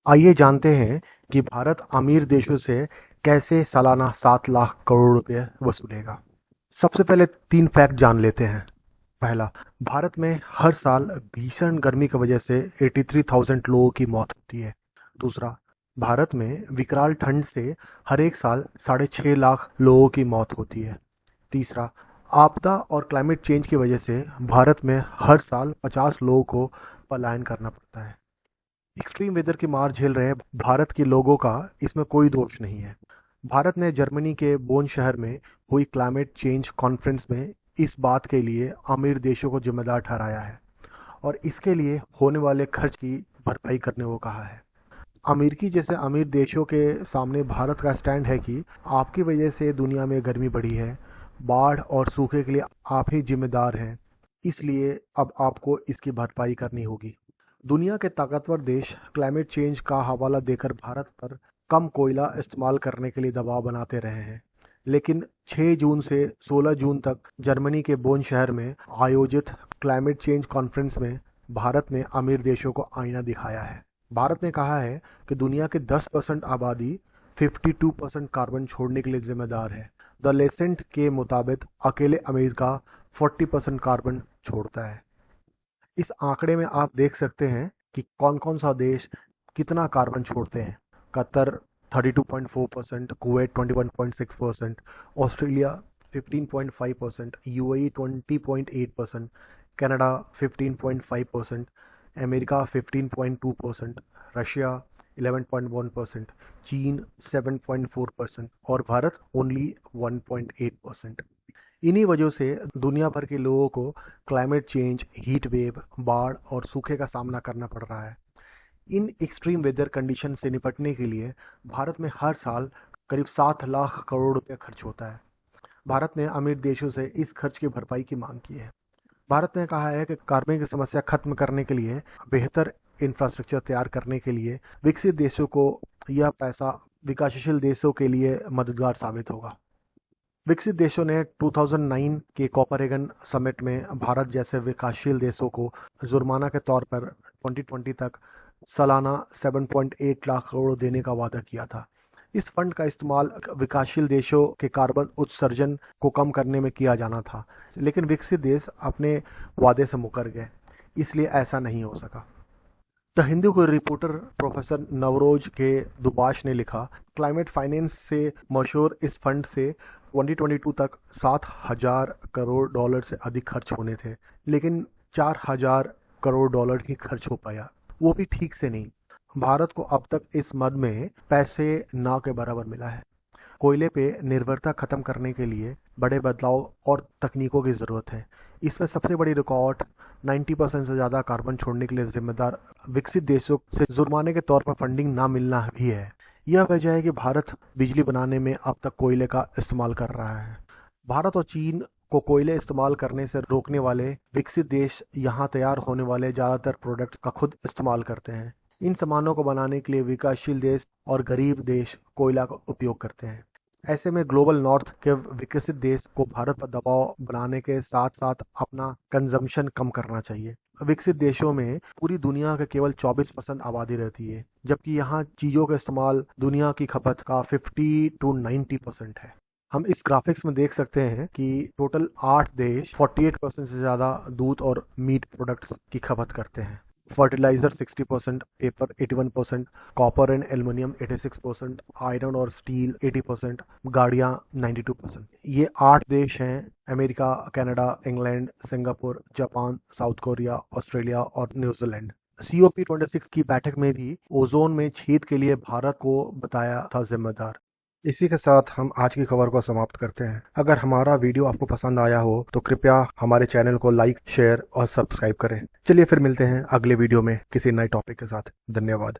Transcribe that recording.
आइए जानते हैं कि भारत अमीर देशों से कैसे सालाना 7 लाख करोड़ रुपए वसूलेगा। सबसे पहले 3 फैक्ट जान लेते हैं। पहला, भारत में हर साल भीषण गर्मी की वजह से 83,000 लोगों की मौत होती है। दूसरा, भारत में विकराल ठंड से हर एक साल 6.5 लाख लोगों की मौत होती है। तीसरा, आपदा और क्लाइमेट चेंज की वजह से भारत में हर साल 50 लोगों को पलायन करना पड़ता है। एक्सट्रीम वेदर की मार झेल रहे भारत के लोगों का इसमें कोई दोष नहीं है। भारत ने जर्मनी के बोन शहर में हुई क्लाइमेट चेंज कॉन्फ्रेंस में इस बात के लिए अमीर देशों को जिम्मेदार ठहराया है और इसके लिए होने वाले खर्च की भरपाई करने को कहा है। अमेरिकी जैसे अमीर देशों के सामने भारत का स्टैंड है कि आपकी वजह से दुनिया में गर्मी बढ़ी है, बाढ़ और सूखे के लिए आप ही जिम्मेदार हैं, इसलिए अब आपको इसकी भरपाई करनी होगी। दुनिया के ताकतवर देश क्लाइमेट चेंज का हवाला देकर भारत पर कम कोयला इस्तेमाल करने के लिए दबाव बनाते रहे हैं, लेकिन 6 जून से 16 जून तक जर्मनी के बोन शहर में आयोजित क्लाइमेट चेंज कॉन्फ्रेंस में भारत ने अमीर देशों को आईना दिखाया है। भारत ने कहा है कि दुनिया के 10% आबादी 52% कार्बन छोड़ने के लिए जिम्मेदार है। द लेसेंट के मुताबिक अकेले अमेरिका 40% कार्बन छोड़ता है। इस आंकड़े में आप देख सकते हैं कि कौन कौन सा देश कितना कार्बन छोड़ते हैं। Qatar 32.4%, Kuwait 21.6%, Australia 15.5%, UAE 20.8%, Canada 15.5%, America 15.2%, Russia 11.1%, चीन 7.4% और भारत ओनली 1.8%। इन्हीं वजहों से दुनिया भर के लोगों को क्लाइमेट चेंज, हीट वेव, बाढ़ और सूखे का सामना करना पड़ रहा है। इन एक्सट्रीम वेदर कंडीशन से निपटने के लिए भारत में हर साल करीब 7 लाख करोड़ रुपए खर्च होता है। भारत ने अमीर देशों से इस खर्च की भरपाई की मांग की है। भारत ने कहा है कि कार्बन की समस्या खत्म करने के लिए बेहतर इंफ्रास्ट्रक्चर तैयार करने के लिए विकसित देशों को यह पैसा विकासशील देशों के लिए मददगार साबित होगा। विकसित देशों ने 2009 के कोपेनहेगन समिट में भारत जैसे विकासशील देशों को जुर्माना के तौर पर 2020 तक सालाना 7.8 लाख करोड़ देने का वादा किया था। इस फंड का इस्तेमाल विकासशील देशों के कार्बन उत्सर्जन को कम करने में किया जाना था, लेकिन विकसित देश अपने वादे से मुकर गए, इसलिए ऐसा नहीं हो सका। द हिंदू के रिपोर्टर प्रोफेसर नवरोज के दुबाश ने लिखा, क्लाइमेट फाइनेंस से मशहूर इस फंड से 2022 तक 7,000 करोड़ डॉलर से अधिक खर्च होने थे, लेकिन 4,000 करोड़ डॉलर ही खर्च हो पाया, वो भी ठीक से नहीं। भारत को अब तक इस मद में पैसे ना के बराबर मिला है। कोयले पे निर्भरता खत्म करने के लिए बड़े बदलाव और तकनीकों की ज़रूरत है। इसमें सबसे बड़ी रुकावट 90% से ज़्यादा कार्बन छोड़ने के लिए जिम्मेदार विकसित देशों से जुर्माने के तौर पर फंडिंग ना मिलना भी है। यह वजह है कि भारत बिजली बनाने में अब तक कोयले का इस्तेमाल कर रहा है। भारत और चीन को कोयले इस्तेमाल करने से रोकने वाले विकसित देश यहाँ तैयार होने वाले ज़्यादातर प्रोडक्ट्स का खुद इस्तेमाल करते हैं। इन सामानों को बनाने के लिए विकासशील देश और गरीब देश कोयला का उपयोग करते हैं। ऐसे में ग्लोबल नॉर्थ के विकसित देश को भारत पर दबाव बनाने के साथ साथ अपना कंजम्पशन कम करना चाहिए। विकसित देशों में पूरी दुनिया के केवल 24% आबादी रहती है, जबकि यहाँ चीज़ों का इस्तेमाल दुनिया की खपत का 50 to 90% है। हम इस ग्राफिक्स में देख सकते हैं कि टोटल 8 देश 48% से ज़्यादा दूध और मीट प्रोडक्ट्स की खपत करते हैं। Fertiliser 60%, paper 81%, copper and aluminium 86%, iron और स्टील 80%, गाड़ियाँ 92%। ये 8 देश हैं: America, Canada, England, Singapore, Japan, South Korea, Australia और न्यूजीलैंड। COP26 की बैठक में भी ओजोन में छेद के लिए भारत को बताया था जिम्मेदार। इसी के साथ हम आज की खबर को समाप्त करते हैं। अगर हमारा वीडियो आपको पसंद आया हो तो कृपया हमारे चैनल को लाइक, शेयर और सब्सक्राइब करें। चलिए फिर मिलते हैं अगले वीडियो में किसी नए टॉपिक के साथ। धन्यवाद।